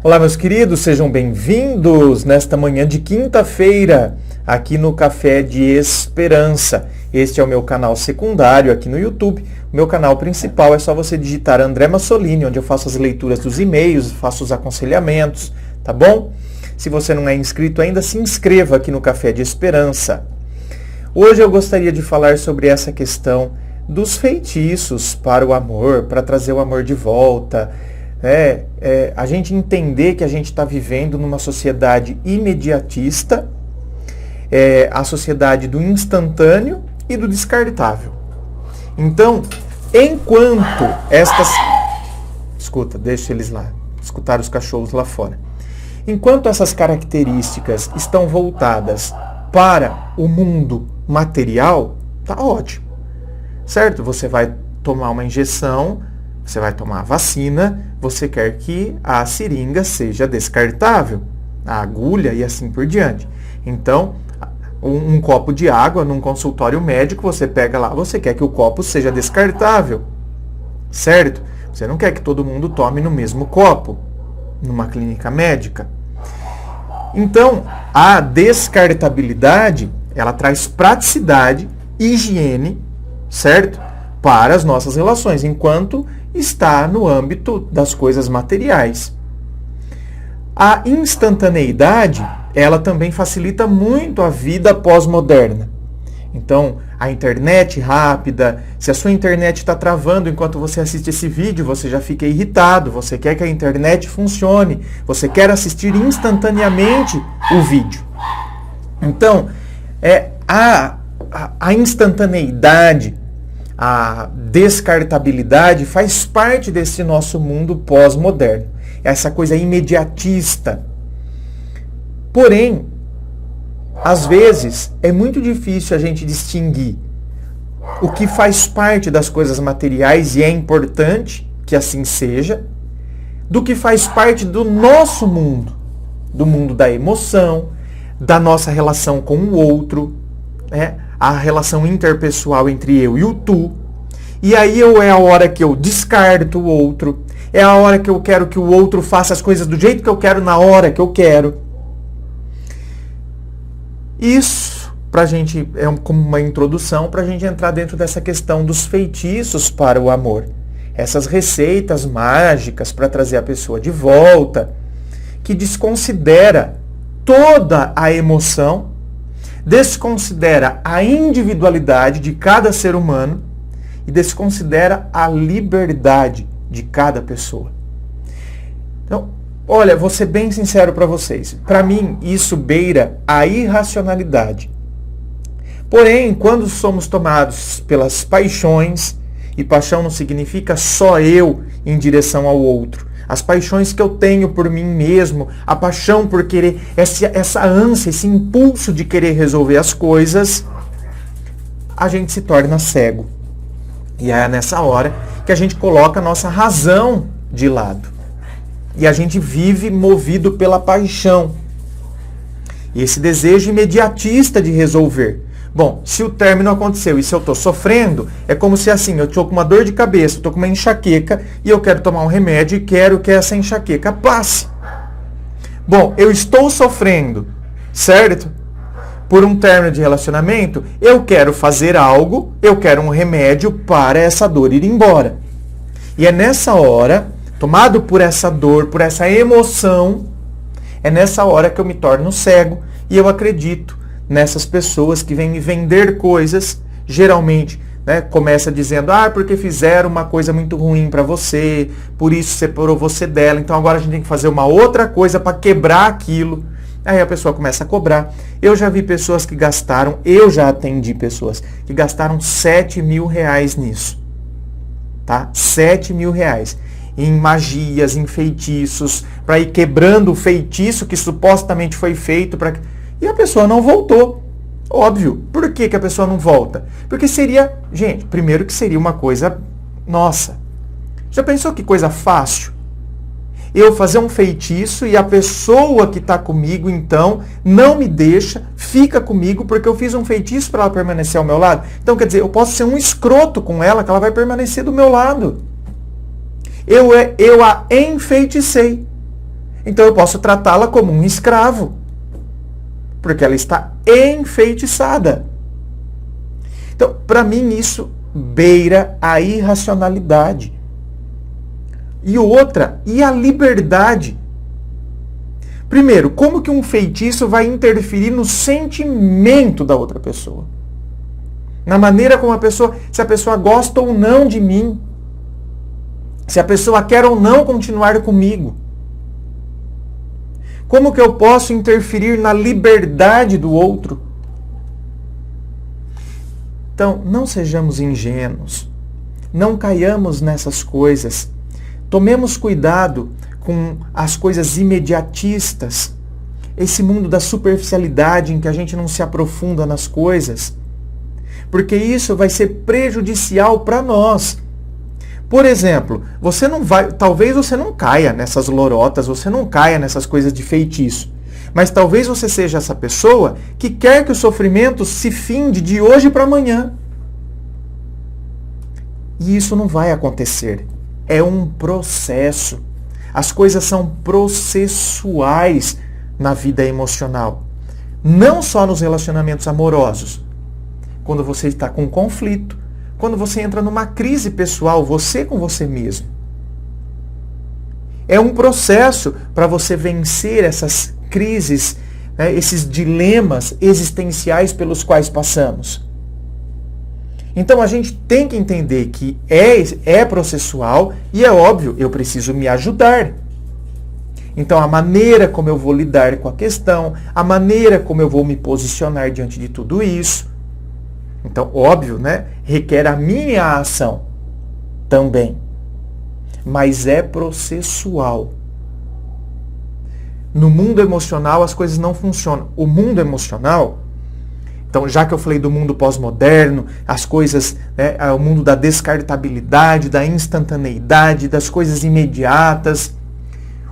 Olá, meus queridos, sejam bem-vindos nesta manhã de quinta-feira, aqui no Café de Esperança. Este é o meu canal secundário aqui no YouTube. O meu canal principal é só você digitar André Massolini, onde eu faço as leituras dos e-mails, faço os aconselhamentos, tá bom? Se você não é inscrito ainda, se inscreva aqui no Café de Esperança. Hoje eu gostaria de falar sobre essa questão dos feitiços para o amor, para trazer o amor de volta. A gente entender que a gente está vivendo numa sociedade imediatista, a sociedade do instantâneo e do descartável. Então, enquanto estas... Escuta, deixa eles lá, escutar os cachorros lá fora. Enquanto essas características estão voltadas para o mundo material, tá ótimo. Certo? Você vai tomar uma injeção, você vai tomar a vacina, você quer que a seringa seja descartável, a agulha e assim por diante. Então, um copo de água num consultório médico, você pega lá, você quer que o copo seja descartável, certo? Você não quer que todo mundo tome no mesmo copo, numa clínica médica. Então, a descartabilidade, ela traz praticidade, higiene, certo? Para as nossas relações, enquanto está no âmbito das coisas materiais. A instantaneidade, ela também facilita muito a vida pós-moderna. Então, a internet rápida, se a sua internet está travando enquanto você assiste esse vídeo, você já fica irritado, você quer que a internet funcione, você quer assistir instantaneamente o vídeo. Então, a instantaneidade, a descartabilidade faz parte desse nosso mundo pós-moderno. Essa coisa imediatista. Porém, às vezes, é muito difícil a gente distinguir o que faz parte das coisas materiais e é importante que assim seja, do que faz parte do nosso mundo, do mundo da emoção, da nossa relação com o outro, a relação interpessoal entre eu e o tu. E aí é a hora que eu descarto o outro, é a hora que eu quero que o outro faça as coisas do jeito que eu quero, na hora que eu quero. Isso, pra gente, é como uma introdução para a gente entrar dentro dessa questão dos feitiços para o amor. Essas receitas mágicas para trazer a pessoa de volta, que desconsidera toda a emoção, desconsidera a individualidade de cada ser humano e desconsidera a liberdade de cada pessoa. Então, olha, vou ser bem sincero para vocês. Para mim, isso beira a irracionalidade. Porém, quando somos tomados pelas paixões, e paixão não significa só eu em direção ao outro, as paixões que eu tenho por mim mesmo, a paixão por querer, essa ânsia, esse impulso de querer resolver as coisas, a gente se torna cego. E é nessa hora que a gente coloca a nossa razão de lado. E a gente vive movido pela paixão. E esse desejo imediatista de resolver. Bom, se o término aconteceu e se eu estou sofrendo, é como se assim, eu estou com uma dor de cabeça, estou com uma enxaqueca e eu quero tomar um remédio e quero que essa enxaqueca passe. Bom, eu estou sofrendo, certo? Por um término de relacionamento, eu quero fazer algo, eu quero um remédio para essa dor ir embora. E é nessa hora, tomado por essa dor, por essa emoção, é nessa hora que eu me torno cego e eu acredito nessas pessoas que vêm me vender coisas, geralmente, começa dizendo, porque fizeram uma coisa muito ruim para você, por isso separou você dela, então agora a gente tem que fazer uma outra coisa para quebrar aquilo. Aí a pessoa começa a cobrar. Eu já vi pessoas que gastaram, eu já atendi pessoas que gastaram R$7.000 nisso. Tá? R$7.000. Em magias, em feitiços, para ir quebrando o feitiço que supostamente foi feito para... E a pessoa não voltou. Óbvio. Por que a pessoa não volta? Porque seria... Gente, primeiro que seria uma coisa... Nossa. Já pensou que coisa fácil? Eu fazer um feitiço e a pessoa que está comigo, então, não me deixa, fica comigo porque eu fiz um feitiço para ela permanecer ao meu lado. Então, quer dizer, eu posso ser um escroto com ela, que ela vai permanecer do meu lado. Eu a enfeiticei. Então eu posso tratá-la como um escravo, porque ela está enfeitiçada. Então, para mim, isso beira a irracionalidade. E outra, e a liberdade? Primeiro, como que um feitiço vai interferir no sentimento da outra pessoa? Na maneira como se a pessoa gosta ou não de mim. Se a pessoa quer ou não continuar comigo. Como que eu posso interferir na liberdade do outro? Então, não sejamos ingênuos. Não caiamos nessas coisas. Tomemos cuidado com as coisas imediatistas. Esse mundo da superficialidade em que a gente não se aprofunda nas coisas. Porque isso vai ser prejudicial para nós. Por exemplo, talvez você não caia nessas lorotas, você não caia nessas coisas de feitiço. Mas talvez você seja essa pessoa que quer que o sofrimento se finde de hoje para amanhã. E isso não vai acontecer. É um processo. As coisas são processuais na vida emocional. Não só nos relacionamentos amorosos. Quando você está com conflito, quando você entra numa crise pessoal, você com você mesmo. É um processo para você vencer essas crises, né, esses dilemas existenciais pelos quais passamos. Então a gente tem que entender que é processual e é óbvio, eu preciso me ajudar. Então a maneira como eu vou lidar com a questão, a maneira como eu vou me posicionar diante de tudo isso, então óbvio, né, requer a minha ação também. Mas é processual. No mundo emocional as coisas não funcionam. O mundo emocional, então já que eu falei do mundo pós-moderno, as coisas, né, o mundo da descartabilidade, da instantaneidade, das coisas imediatas,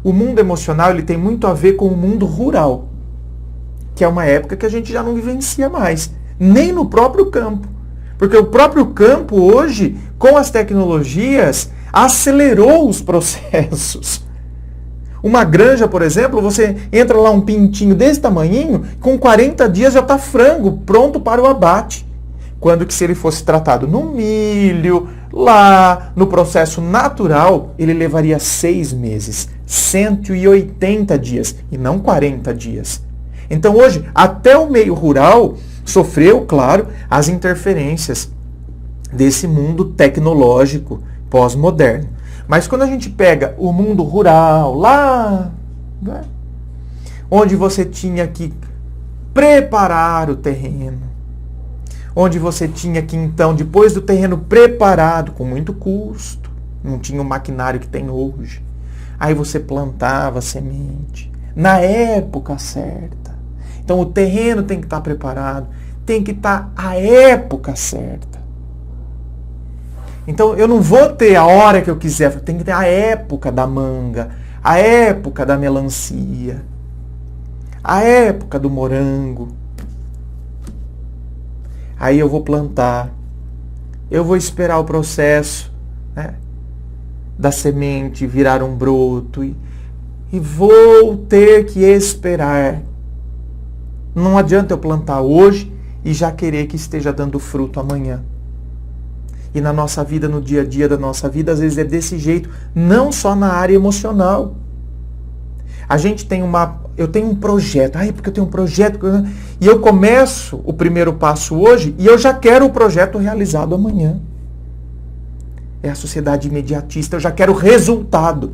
o mundo emocional ele tem muito a ver com o mundo rural, que é uma época que a gente já não vivencia mais, nem no próprio campo. Porque o próprio campo hoje, com as tecnologias, acelerou os processos. Uma granja, por exemplo, você entra lá um pintinho desse tamanhinho, com 40 dias já está frango, pronto para o abate. Quando que se ele fosse tratado no milho, lá no processo natural, ele levaria 6 meses, 180 dias, e não 40 dias. Então hoje, até o meio rural sofreu, claro, as interferências desse mundo tecnológico pós-moderno. Mas quando a gente pega o mundo rural, lá, né, onde você tinha que preparar o terreno, onde você tinha que, então, depois do terreno preparado, com muito custo, não tinha o maquinário que tem hoje, aí você plantava a semente, na época certa. Então o terreno tem que estar preparado, tem que estar a época certa. Então eu não vou ter a hora que eu quiser, tem que ter a época da manga, a época da melancia, a época do morango. Aí eu vou plantar, eu vou esperar o processo, né, da semente virar um broto e vou ter que esperar. Não adianta eu plantar hoje e já querer que esteja dando fruto amanhã. E na nossa vida, no dia a dia da nossa vida, às vezes é desse jeito, não só na área emocional. Eu tenho um projeto, porque eu tenho um projeto, e eu começo o primeiro passo hoje e eu já quero o projeto realizado amanhã. É a sociedade imediatista, eu já quero resultado.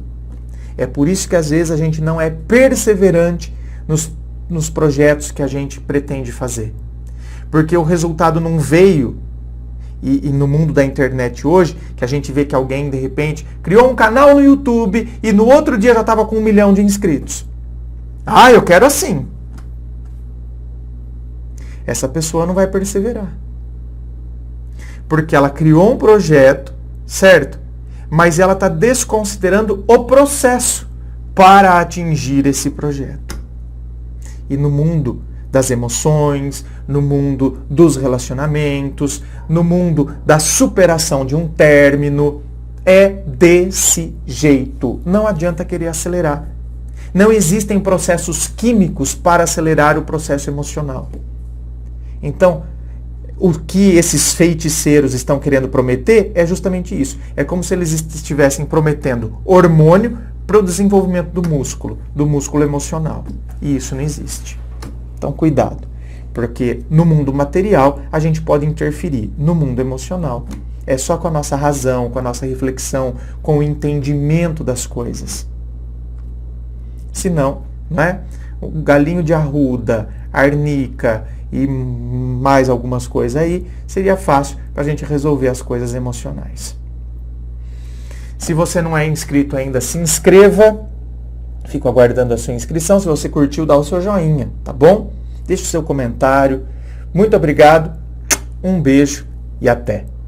É por isso que às vezes a gente não é perseverante nos projetos que a gente pretende fazer. Porque o resultado não veio. E no mundo da internet hoje, que a gente vê que alguém, de repente, criou um canal no YouTube e no outro dia já estava com 1 milhão de inscritos. Eu quero assim. Essa pessoa não vai perseverar. Porque ela criou um projeto, certo? Mas ela está desconsiderando o processo para atingir esse projeto. E no mundo das emoções, no mundo dos relacionamentos, no mundo da superação de um término, é desse jeito. Não adianta querer acelerar. Não existem processos químicos para acelerar o processo emocional. Então, o que esses feiticeiros estão querendo prometer é justamente isso. É como se eles estivessem prometendo hormônio para o desenvolvimento do músculo emocional. E isso não existe. Então, cuidado. Porque no mundo material a gente pode interferir. No mundo emocional é só com a nossa razão, com a nossa reflexão, com o entendimento das coisas. Senão, né? O galinho de arruda, arnica e mais algumas coisas aí, seria fácil para a gente resolver as coisas emocionais. Se você não é inscrito ainda, se inscreva. Fico aguardando a sua inscrição. Se você curtiu, dá o seu joinha, tá bom? Deixe o seu comentário. Muito obrigado, um beijo e até!